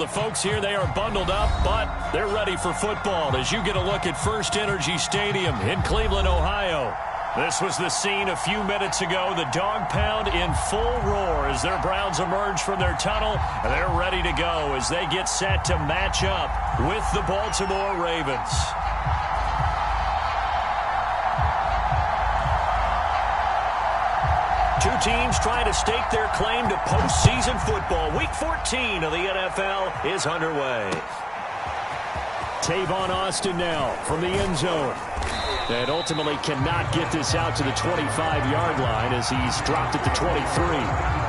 the folks here, they are bundled up, but they're ready for football as you get a look at First Energy Stadium in Cleveland, Ohio. This was the scene a few minutes ago. The dog pound in full roar as their Browns emerge from their tunnel. They're ready to go as they get set to match up with the Baltimore Ravens. Two teams trying to stake their claim to postseason football. Week 14 of the NFL is underway. Tavon Austin now from the end zone. And ultimately cannot get this out to the 25-yard line as he's dropped at the 23.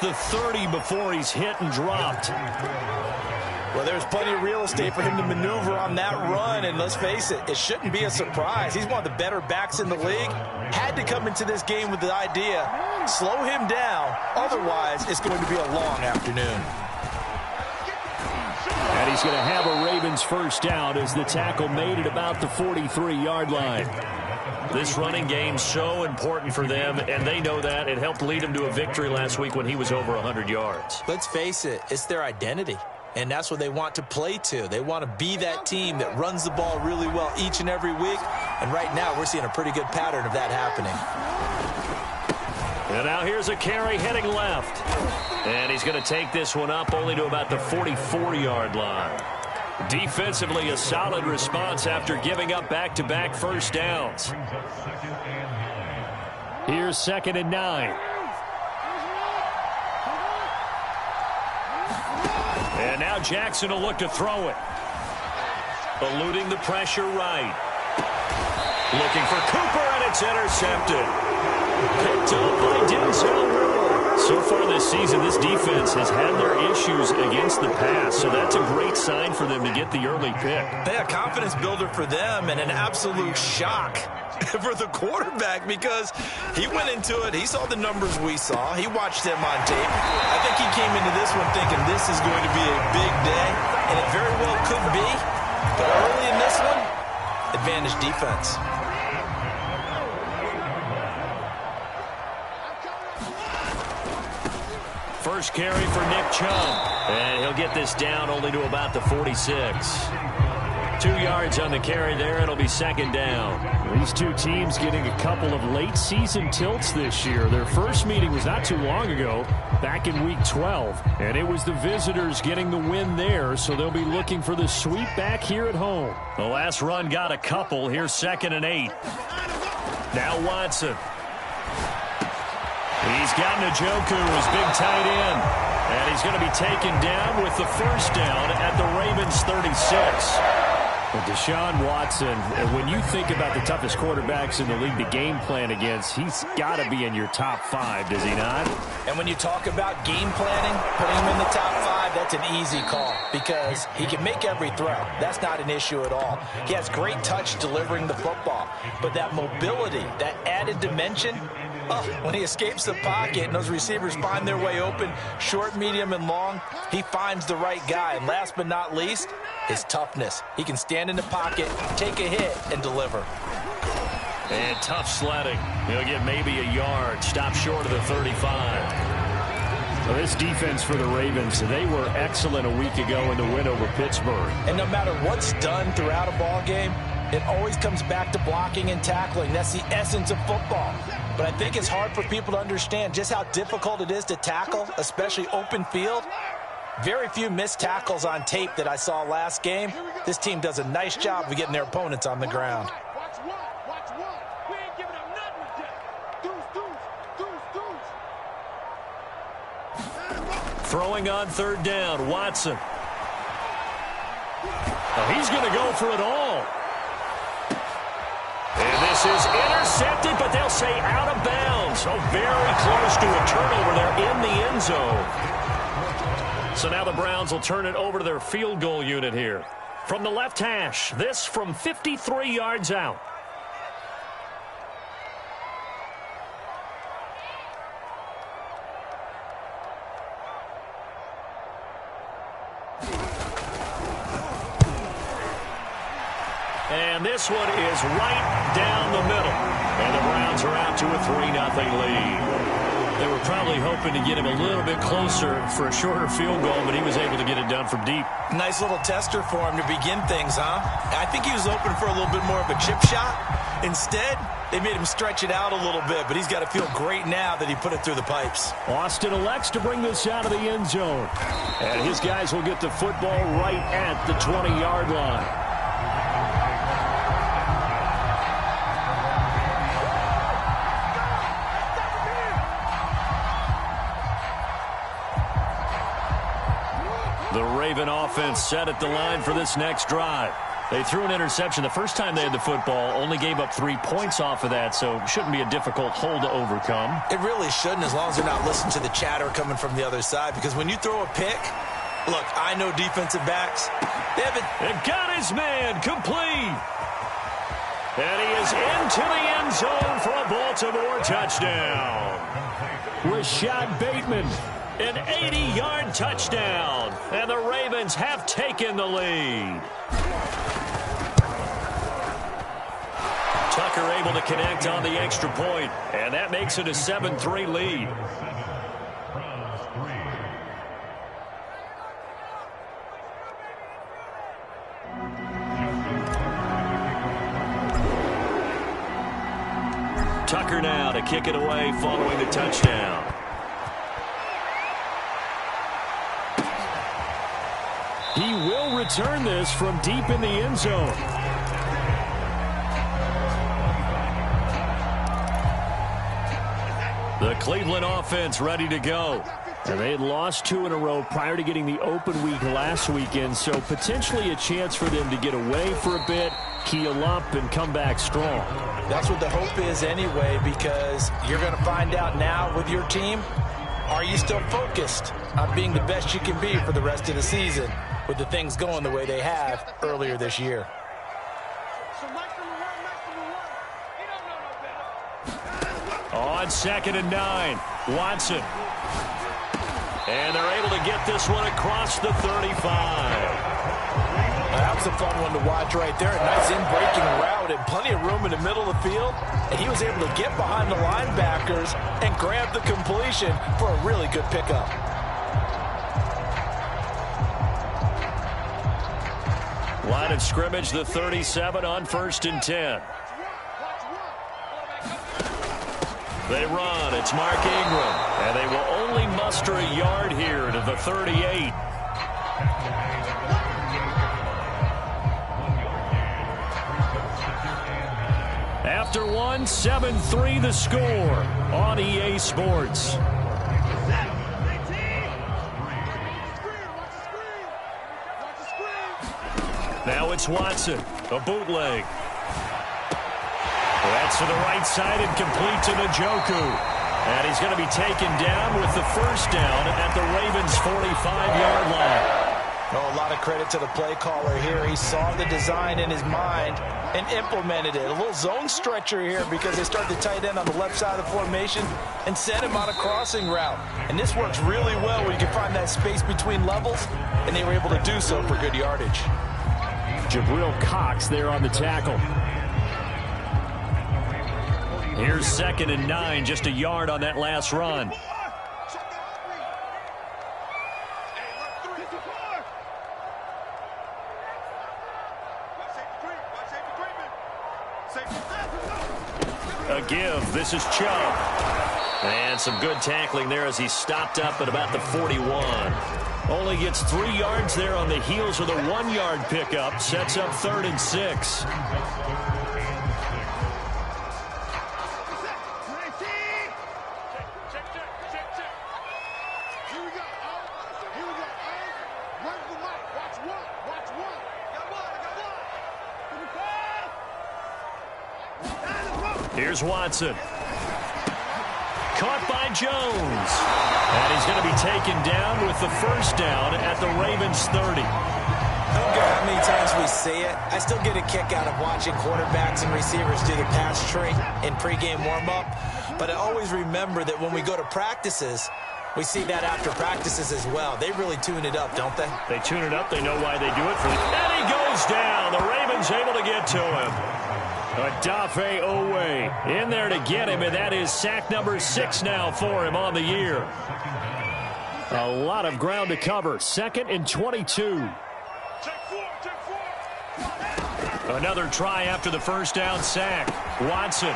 The 30 before he's hit and dropped. Well, there's plenty of real estate for him to maneuver on that run, and let's face it, it shouldn't be a surprise. He's one of the better backs in the league. Had to come into this game with the idea, slow him down, otherwise it's going to be a long afternoon. And he's going to have a Ravens first down as the tackle made at about the 43-yard line. This running game so important for them, and they know that. It helped lead him to a victory last week when he was over 100 yards. Let's face it, it's their identity, and that's what they want to play to. They want to be that team that runs the ball really well each and every week, and right now we're seeing a pretty good pattern of that happening. And now here's a carry heading left, and he's going to take this one up only to about the 44-yard line. Defensively, a solid response after giving up back-to-back first downs. Here's 2nd and 9. And now Jackson will look to throw it. Eluding the pressure right. Looking for Cooper, and it's intercepted. Picked up by Denzel. So far this season, this defense has had their issues against the pass, so that's a great sign for them to get the early pick. A confidence builder for them and an absolute shock for the quarterback because he went into it. He saw the numbers we saw. He watched them on tape. I think he came into this one thinking this is going to be a big day, and it very well could be. But early in this one, advantage defense. First carry for Nick Chubb, and he'll get this down only to about the 46. 2 yards on the carry there. It'll be 2nd down. These two teams getting a couple of late-season tilts this year. Their first meeting was not too long ago, back in Week 12, and it was the visitors getting the win there, so they'll be looking for the sweep back here at home. The last run got a couple. Here's 2nd and 8. Now Watson. He's got Njoku, his big tight end, and he's going to be taken down with the first down at the Ravens 36. But Deshaun Watson, when you think about the toughest quarterbacks in the league to game plan against, he's got to be in your top 5, does he not? And when you talk about game planning, putting him in the top 5, that's an easy call because he can make every throw. That's not an issue at all. He has great touch delivering the football, but that mobility, that added dimension, when he escapes the pocket and those receivers find their way open, short, medium, and long, he finds the right guy. And last but not least, his toughness. He can stand in the pocket, take a hit, and deliver. And tough sledding. He'll get maybe a yard. Stop short of the 35. Well, this defense for the Ravens, they were excellent a week ago in the win over Pittsburgh. And no matter what's done throughout a ball game, it always comes back to blocking and tackling. That's the essence of football. But I think it's hard for people to understand just how difficult it is to tackle, especially open field. Very few missed tackles on tape that I saw last game. This team does a nice job of getting their opponents on the ground. Throwing on 3rd down, Watson. Oh, he's going to go for it all. And this is intercepted, but they'll say out of bounds. Oh, very close to a turnover there in the end zone. So now the Browns will turn it over to their field goal unit here. From the left hash, this from 53 yards out. And this one is right down the middle. And the Browns are out to a 3-0 lead. They were probably hoping to get him a little bit closer for a shorter field goal, but he was able to get it done from deep. Nice little tester for him to begin things, huh? I think he was open for a little bit more of a chip shot. Instead, they made him stretch it out a little bit, but he's got to feel great now that he put it through the pipes. Austin elects to bring this out of the end zone. And his guys will get the football right at the 20-yard line. The Raven offense set at the line for this next drive. They threw an interception the first time they had the football, only gave up 3 points off of that, so it shouldn't be a difficult hole to overcome. It really shouldn't, as long as they're not listening to the chatter coming from the other side, because when you throw a pick, look, I know defensive backs. They've got his man complete. And he is into the end zone for a Baltimore touchdown. Rashad Bateman. An 80-yard touchdown, and the Ravens have taken the lead. Tucker able to connect on the extra point, and that makes it a 7-3 lead. Tucker now to kick it away following the touchdown. He will return this from deep in the end zone. The Cleveland offense ready to go. And they had lost 2 in a row prior to getting the open week last weekend, so potentially a chance for them to get away for a bit, heal up, and come back strong. That's what the hope is anyway, because you're going to find out now with your team, are you still focused on being the best you can be for the rest of the season with the things going the way they have earlier this year? On 2nd and 9, Watson. And they're able to get this one across the 35. That was a fun one to watch right there. A nice in-breaking route and plenty of room in the middle of the field. And he was able to get behind the linebackers and grab the completion for a really good pickup. Line of scrimmage, the 37 on 1st and 10. They run. It's Mark Ingram. And they will only muster a yard here to the 38. After one, 7-3 the score on EA Sports. Now it's Watson, a bootleg. That's to the right side and complete to Njoku. And he's going to be taken down with the first down at the Ravens' 45-yard line. Oh, a lot of credit to the play caller here. He saw the design in his mind and implemented it. A little zone stretcher here because they start the tight end on the left side of the formation and sent him on a crossing route. And this works really well when you can find that space between levels, and they were able to do so for good yardage. Jabril Cox there on the tackle. Here's 2nd and 9, just a yard on that last run. A give. This is Chubb. And some good tackling there as he stopped up at about the 41. Only gets 3 yards there on the heels of the 1-yard pickup. Sets up 3rd and 6. Here's Watson. Caught by Jones. And he's going to be taken down with the first down at the Ravens 30. I don't care how many times we see it. I still get a kick out of watching quarterbacks and receivers do the pass tree in pregame warm-up. But I always remember that when we go to practices, we see that after practices as well. They really tune it up, don't they? They tune it up. They know why they do it. And he goes down. The Ravens able to get to him. Odafe Owe in there to get him, and that is sack number 6 now for him on the year. A lot of ground to cover. 2nd and 22. Another try after the first down sack. Watson.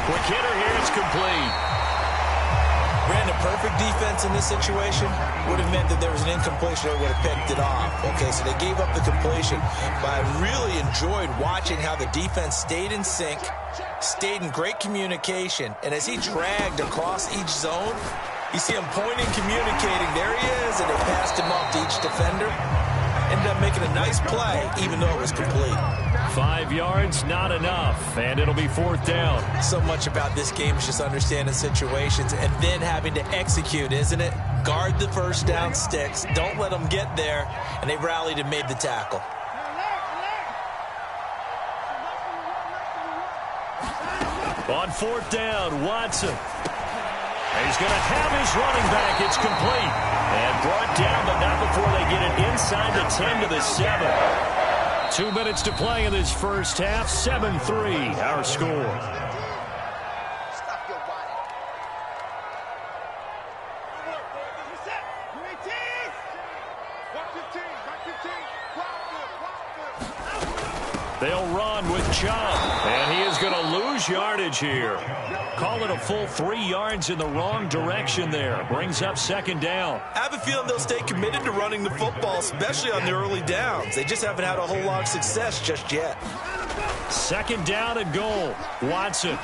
Quick hitter here. It's complete. Ran a perfect defense in this situation. Would have meant that there was an incompletion. They would have picked it off. Okay, so they gave up the completion. But I really enjoyed watching how the defense stayed in sync, stayed in great communication. And as he dragged across each zone, you see him pointing, communicating. There he is, and they passed him off to each defender. Ended up making a nice play, even though it was complete. 5 yards, not enough, and it'll be 4th down. So much about this game is just understanding situations and then having to execute, isn't it? Guard the first down sticks. Don't let them get there, and they rallied and made the tackle. On 4th down, Watson. He's going to have his running back. It's complete. And brought down, but not before they get it inside the 10 to the 7. 2 minutes to play in this first half. 7-3, our score. They'll run with Chubb, and he is going to lose yardage here. Call it a full 3 yards in the wrong direction there. Brings up 2nd down. I have a feeling they'll stay committed to running the football, especially on the early downs. They just haven't had a whole lot of success just yet. 2nd down and goal. Watson.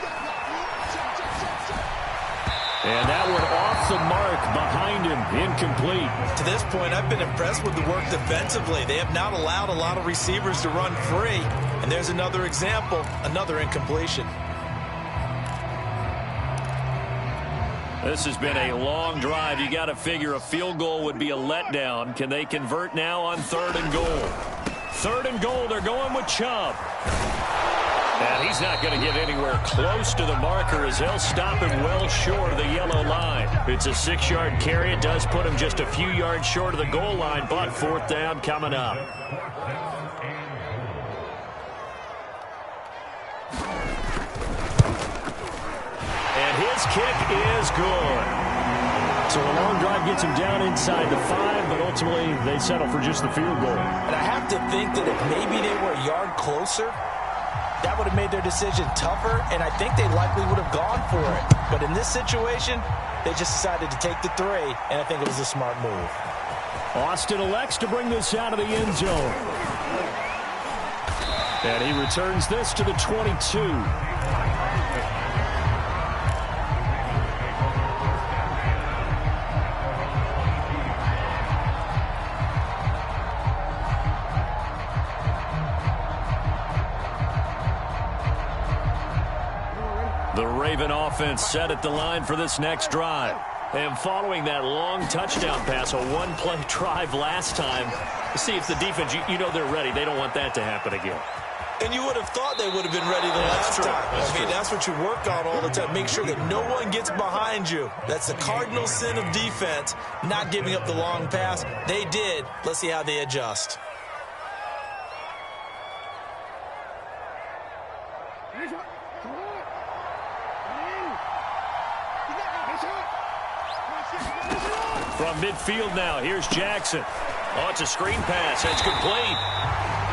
And that one off the mark behind him. Incomplete. To this point, I've been impressed with the work defensively. They have not allowed a lot of receivers to run free. And there's another example, another incompletion. This has been a long drive. You got to figure a field goal would be a letdown. Can they convert now on 3rd and goal? 3rd and goal, they're going with Chubb. And he's not going to get anywhere close to the marker as they'll stop him well short of the yellow line. It's a 6-yard carry. It does put him just a few yards short of the goal line, but 4th down coming up. And his kick is good. So a long drive gets him down inside the 5, but ultimately they settle for just the field goal. And I have to think that if maybe they were a yard closer, that would have made their decision tougher, and I think they likely would have gone for it. But in this situation, they just decided to take the 3, and I think it was a smart move. Austin elects to bring this out of the end zone. And he returns this to the 22. The Raven offense set at the line for this next drive. And following that long touchdown pass, a one-play drive last time, see if the defense, you know they're ready. They don't want that to happen again. And you would have thought they would have been ready the last time. That's what you work on all the time. Make sure that no one gets behind you. That's the cardinal sin of defense, not giving up the long pass. They did. Let's see how they adjust. From midfield now, here's Jackson. Oh, it's a screen pass. It's complete.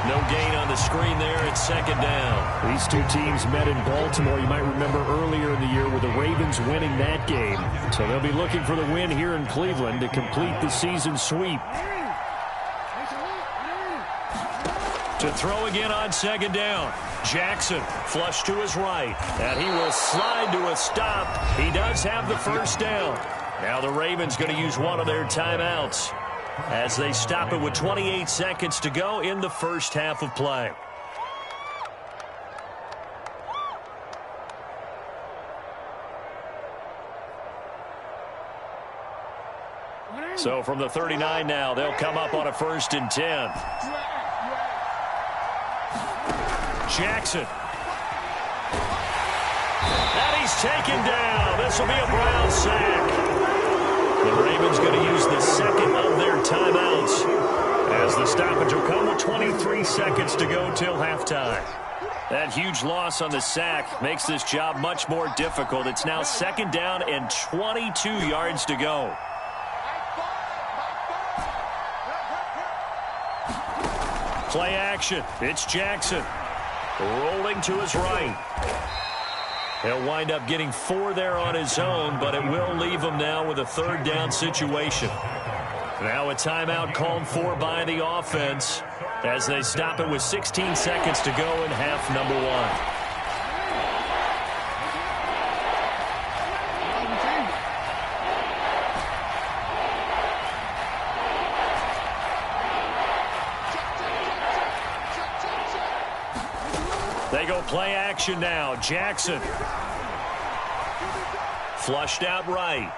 No gain on the screen there. It's 2nd down. These two teams met in Baltimore. You might remember earlier in the year with the Ravens winning that game. So they'll be looking for the win here in Cleveland to complete the season sweep. To throw again on 2nd down. Jackson flush to his right. And he will slide to a stop. He does have the first down. Now the Ravens going to use one of their timeouts as they stop it with 28 seconds to go in the first half of play. So from the 39 now, they'll come up on a 1st and 10. Jackson. And he's taken down. This will be a Brown sack. The Ravens going to use the second of their timeouts as the stoppage will come with 23 seconds to go till halftime. That huge loss on the sack makes this job much more difficult. It's now 2nd down and 22 yards to go. Play action. It's Jackson. Rolling to his right. He'll wind up getting 4 there on his own, but it will leave him now with a 3rd down situation. Now a timeout called for by the offense as they stop it with 16 seconds to go in half number 1. They go play action now. Jackson. Flushed out right.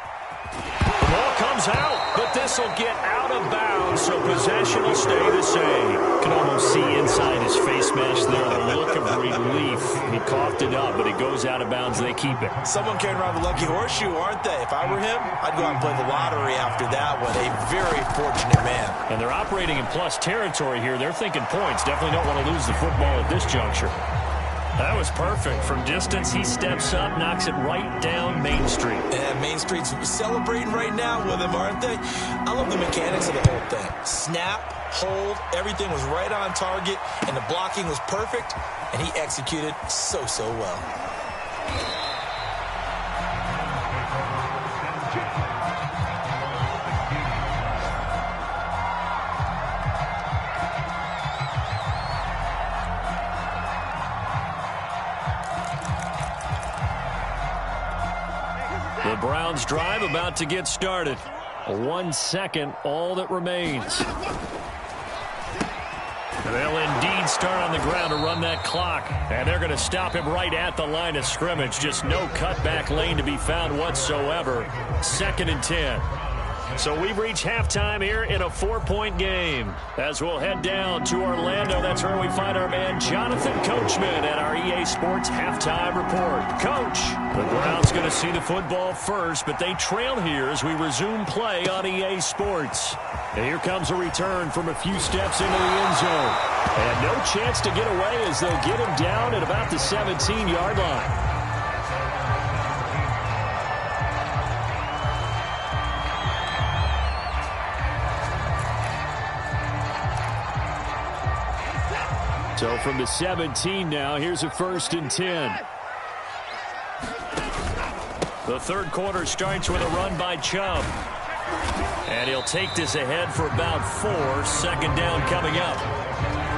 The ball comes out, but this will get out of bounds, so possession will stay the same. You can almost see inside his face mask there the look of relief. He coughed it up, but it goes out of bounds. They keep it. Someone carrying around the lucky horseshoe, aren't they? If I were him, I'd go out and play the lottery after that one. A very fortunate man. And they're operating in plus territory here. They're thinking points. Definitely don't want to lose the football at this juncture. That was perfect. From distance, he steps up, knocks it right down Main Street. And Main Street's celebrating right now with him, aren't they? I love the mechanics of the whole thing. Snap, hold, everything was right on target, and the blocking was perfect, and he executed so well. The Browns drive about to get started. 1 second, all that remains. They'll indeed start on the ground to run that clock. And they're going to stop him right at the line of scrimmage. Just no cutback lane to be found whatsoever. 2nd and 10. So we've reached halftime here in a 4-point game. As we'll head down to Orlando, that's where we find our man Jonathan Coachman at our EA Sports Halftime Report. Coach, the Browns going to see the football first, but they trail here as we resume play on EA Sports. And here comes a return from a few steps into the end zone. And no chance to get away as they'll get him down at about the 17-yard line. So from the 17 now, here's a 1st and 10. The 3rd quarter starts with a run by Chubb. And he'll take this ahead for about 4. 2nd down coming up.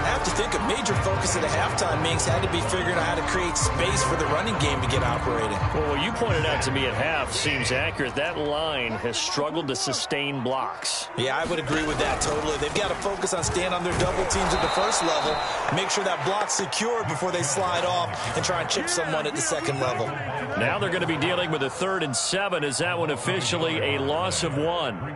I have to think a major focus at a halftime means had to be figuring out how to create space for the running game to get operating. Well, what you pointed out to me at half seems accurate. That line has struggled to sustain blocks. Yeah, I would agree with that totally. They've got to focus on staying on their double teams at the first level, make sure that block's secured before they slide off and try and chip someone at the 2nd level. Now they're going to be dealing with a 3rd and 7. Is that one officially a loss of 1?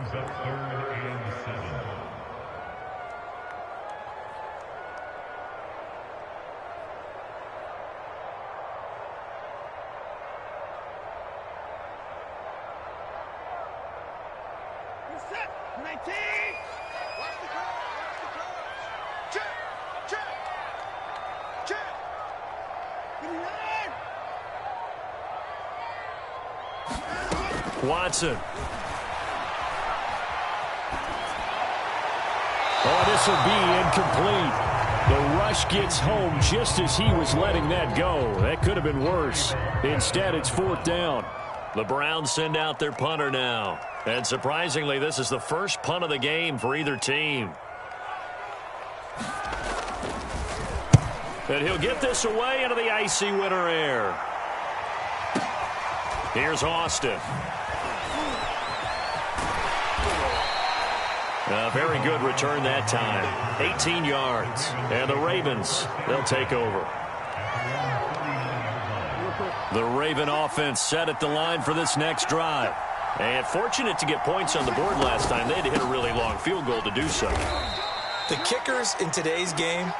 Watson. Oh, this will be incomplete. The rush gets home just as he was letting that go. That could have been worse. Instead, it's 4th down. The Browns send out their punter now. And surprisingly, this is the first punt of the game for either team. And he'll get this away into the icy winter air. Here's Austin. A very good return that time. 18 yards. And the Ravens, they'll take over. The Raven offense set at the line for this next drive. And fortunate to get points on the board last time. They had to hit a really long field goal to do so. The kickers in today's game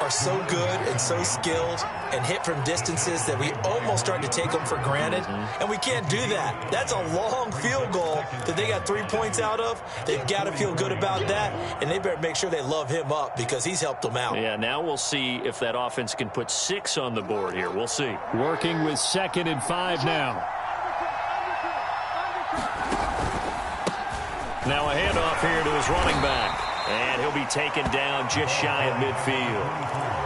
are so good and so skilled and hit from distances that we almost start to take them for granted. And we can't do that. That's a long field goal that they got 3 points out of. They've got to feel good about that, and they better make sure they love him up because he's helped them out. Yeah, now we'll see if that offense can put 6 on the board here. We'll see. Working with 2nd and 5 now. Now a handoff here to his running back. And he'll be taken down just shy of midfield.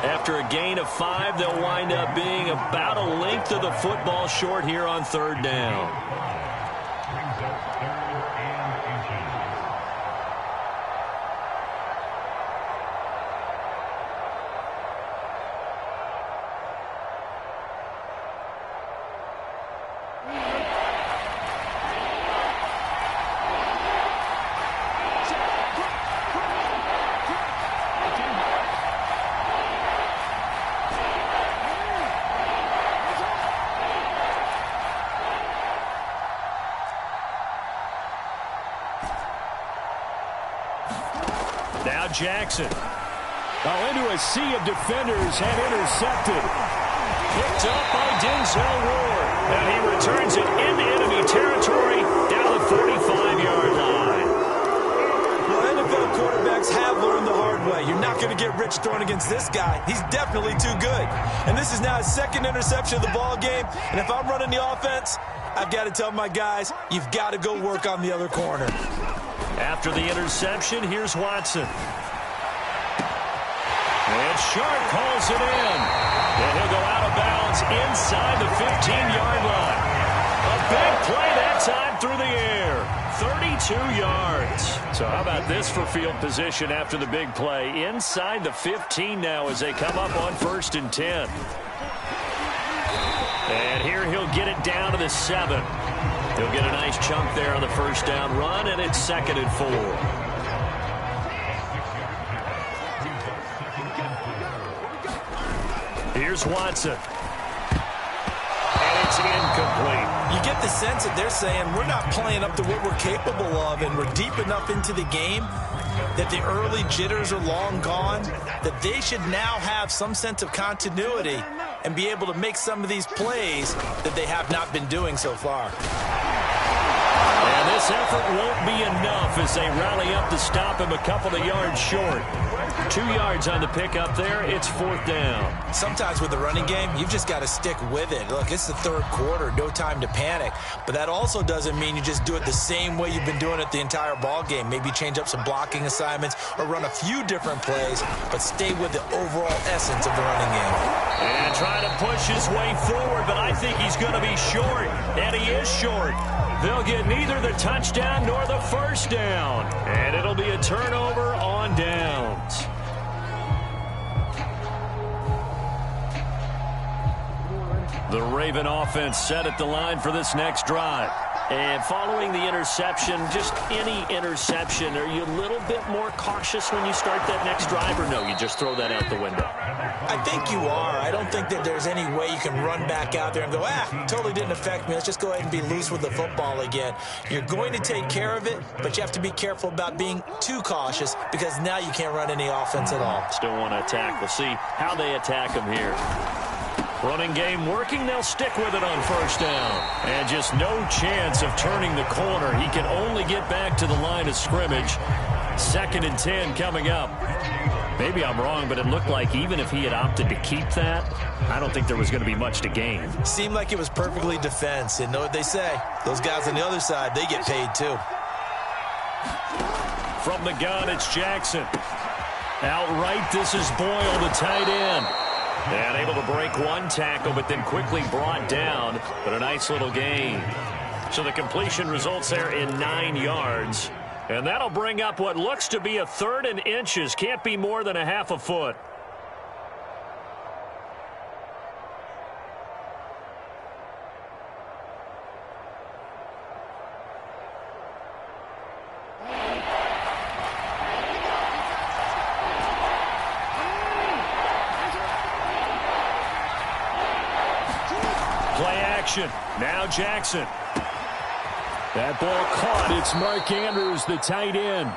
After a gain of 5, they'll wind up being about a length of the football short here on 3rd down. Now Jackson. Into a sea of defenders and intercepted. Picked up by Denzel Ward. And he returns it into enemy territory down the 45-yard line. Well, NFL quarterbacks have learned the hard way. You're not going to get rich throwing against this guy. He's definitely too good. And this is now his 2nd interception of the ball game. And if I'm running the offense, I've got to tell my guys, you've got to go work on the other corner. After the interception, here's Watson. And Sharp calls it in. And he'll go out of bounds inside the 15-yard line. A big play that time through the air. 32 yards. So how about this for field position after the big play? Inside the 15 now as they come up on 1st and 10. And here he'll get it down to the 7. He'll get a nice chunk there on the 1st down run, and it's 2nd and 4. Here's Watson. And it's incomplete. You get the sense that they're saying we're not playing up to what we're capable of, and we're deep enough into the game that the early jitters are long gone, that they should now have some sense of continuity and be able to make some of these plays that they have not been doing so far. And this effort won't be enough as they rally up to stop him a couple of yards short. 2 yards on the pickup there. It's 4th down. Sometimes with the running game, you've just got to stick with it. Look, it's the 3rd quarter. No time to panic. But that also doesn't mean you just do it the same way you've been doing it the entire ball game. Maybe change up some blocking assignments or run a few different plays, but stay with the overall essence of the running game. And trying to push his way forward, but I think he's going to be short. And he is short. They'll get neither the touchdown nor the 1st down. And it'll be a turnover on downs. The Raven offense set at the line for this next drive. And following the interception, just any interception, are you a little bit more cautious when you start that next drive, or no, you just throw that out the window? I think you are. I don't think that there's any way you can run back out there and go, totally didn't affect me. Let's just go ahead and be loose with the football again. You're going to take care of it, but you have to be careful about being too cautious because now you can't run any offense at all. Still want to attack. We'll see how they attack him here. Running game working. They'll stick with it on 1st down. And just no chance of turning the corner. He can only get back to the line of scrimmage. 2nd and 10 coming up. Maybe I'm wrong, but it looked like even if he had opted to keep that, I don't think there was going to be much to gain. Seemed like it was perfectly defense. And know what they say? Those guys on the other side, they get paid too. From the gun, it's Jackson. Outright, this is Boyle, the tight end. And able to break one tackle, but then quickly brought down. But a nice little gain. So the completion results there in 9 yards. And that'll bring up what looks to be a 3rd and inches. Can't be more than a half a foot. Play action. Now Jackson. That ball caught. It's Mark Andrews, the tight end.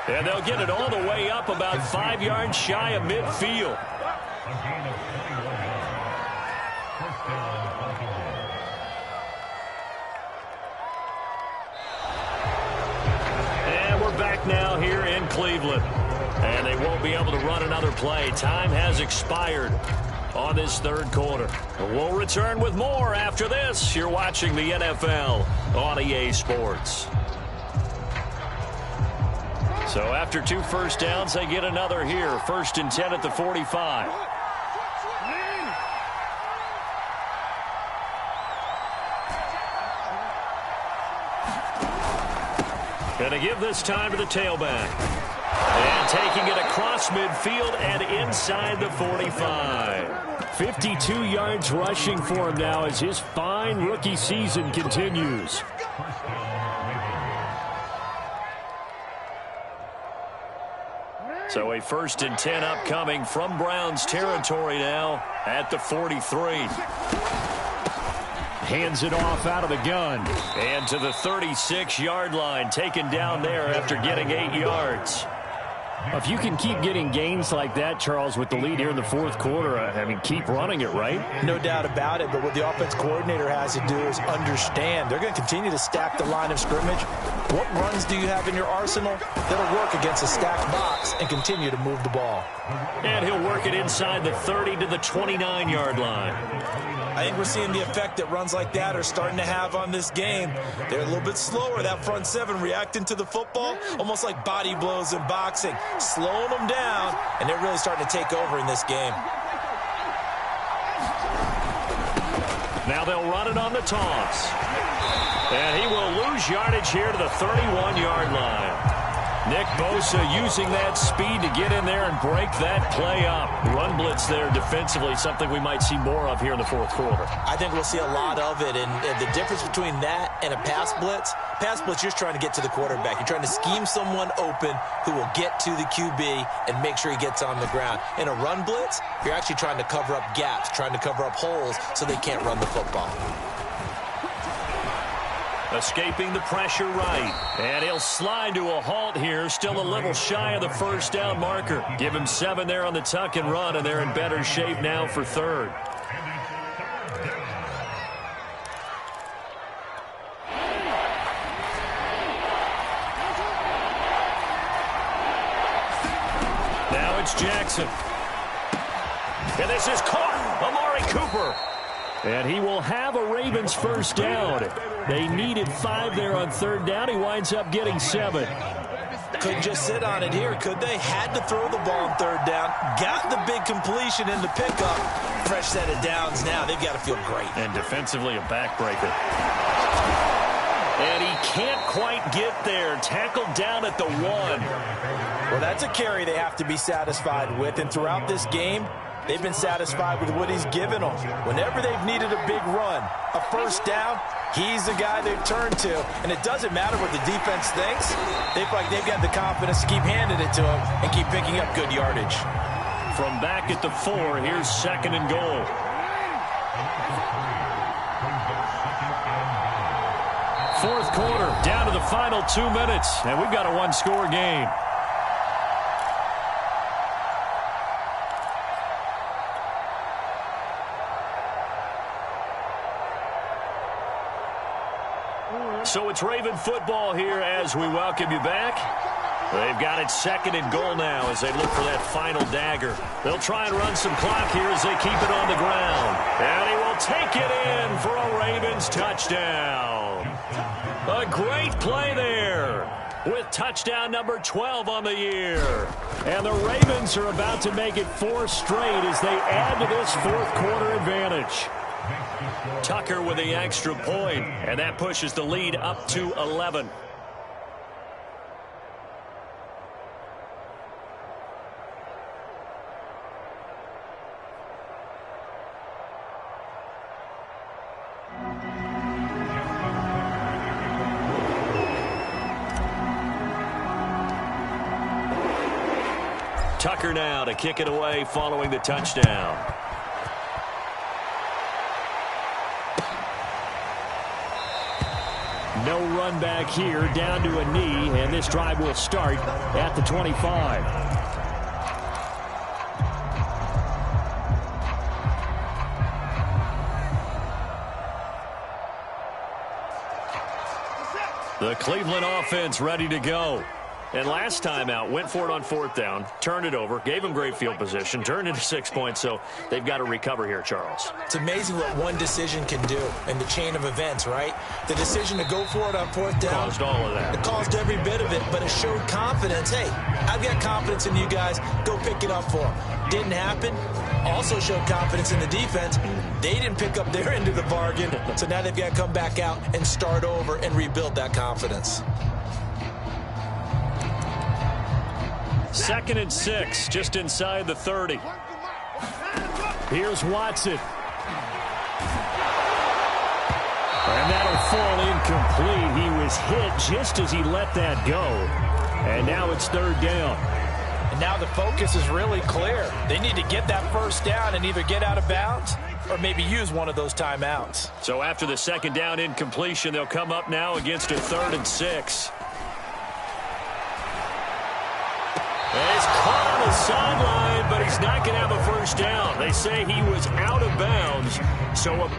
And they'll get it all the way up about 5 yards shy of midfield. And we're back now here in Cleveland. And they won't be able to run another play. Time has expired on this third quarter. We'll return with more after this. You're watching the NFL on EA Sports. So after 2 first downs, they get another here. 1st and 10 at the 45. Going to give this time to the tailback. And taking it across midfield and inside the 45. 52 yards rushing for him now as his fine rookie season continues. So a 1st and 10 upcoming from Browns territory now at the 43. Hands it off out of the gun. And to the 36-yard line, taken down there after getting 8 yards. If you can keep getting gains like that, Charles, with the lead here in the fourth quarter, I mean, keep running it, right? No doubt about it, but what the offense coordinator has to do is understand. They're going to continue to stack the line of scrimmage. What runs do you have in your arsenal that'll work against a stacked box and continue to move the ball? And he'll work it inside the 30 to the 29-yard line. I think we're seeing the effect that runs like that are starting to have on this game. They're a little bit slower, that front seven, reacting to the football, almost like body blows in boxing, slowing them down, and they're really starting to take over in this game. Now they'll run it on the toss. And he will lose yardage here to the 31-yard line. Nick Bosa using that speed to get in there and break that play up. Run blitz there defensively, something we might see more of here in the fourth quarter. I think we'll see a lot of it, and the difference between that and a pass blitz, you're trying to get to the quarterback. You're trying to scheme someone open who will get to the QB and make sure he gets on the ground. In a run blitz, you're actually trying to cover up gaps, trying to cover up holes so they can't run the football. Escaping the pressure right. And he'll slide to a halt here. Still a little shy of the first down marker. Give him 7 there on the tuck and run, and they're in better shape now for third. Now it's Jackson. And this is caught. Amari Cooper. And he will have a Ravens first down. They needed 5 there on third down. He winds up getting 7. Couldn't just sit on it here, could they? Had to throw the ball on third down. Got the big completion in the pickup. Fresh set of downs now. They've got to feel great. And defensively a backbreaker. And he can't quite get there. Tackled down at the 1. Well, that's a carry they have to be satisfied with. And throughout this game, they've been satisfied with what he's given them. Whenever they've needed a big run, a first down, he's the guy they've turned to. And it doesn't matter what the defense thinks. They feel like they've got the confidence to keep handing it to him and keep picking up good yardage. From back at the 4, here's 2nd and goal. Fourth quarter, down to the final 2 minutes, and we've got a one-score game. So it's Raven football here as we welcome you back. They've got it 2nd and goal now as they look for that final dagger. They'll try and run some clock here as they keep it on the ground. And he will take it in for a Ravens touchdown. A great play there with touchdown number 12 on the year. And the Ravens are about to make it 4 straight as they add to this fourth quarter advantage. Tucker with the extra point, and that pushes the lead up to 11. Tucker now to kick it away following the touchdown. No run back here, down to a knee, and this drive will start at the 25. The Cleveland offense ready to go. And last time out, went for it on 4th down, turned it over, gave them great field position, turned into 6 points, so they've got to recover here, Charles. It's amazing what one decision can do in the chain of events, right? The decision to go for it on 4th down. Caused all of that. It caused every bit of it, but it showed confidence. Hey, I've got confidence in you guys. Go pick it up for them. Didn't happen. Also showed confidence in the defense. They didn't pick up their end of the bargain, so now they've got to come back out and start over and rebuild that confidence. 2nd and 6, just inside the 30. Here's Watson. And that'll fall incomplete. He was hit just as he let that go. And now it's 3rd down. And now the focus is really clear. They need to get that 1st down and either get out of bounds or maybe use one of those timeouts. So after the 2nd down incompletion, they'll come up now against a 3rd and 6. And he's caught on the sideline, but he's not going to have a 1st down. They say he was out of bounds, so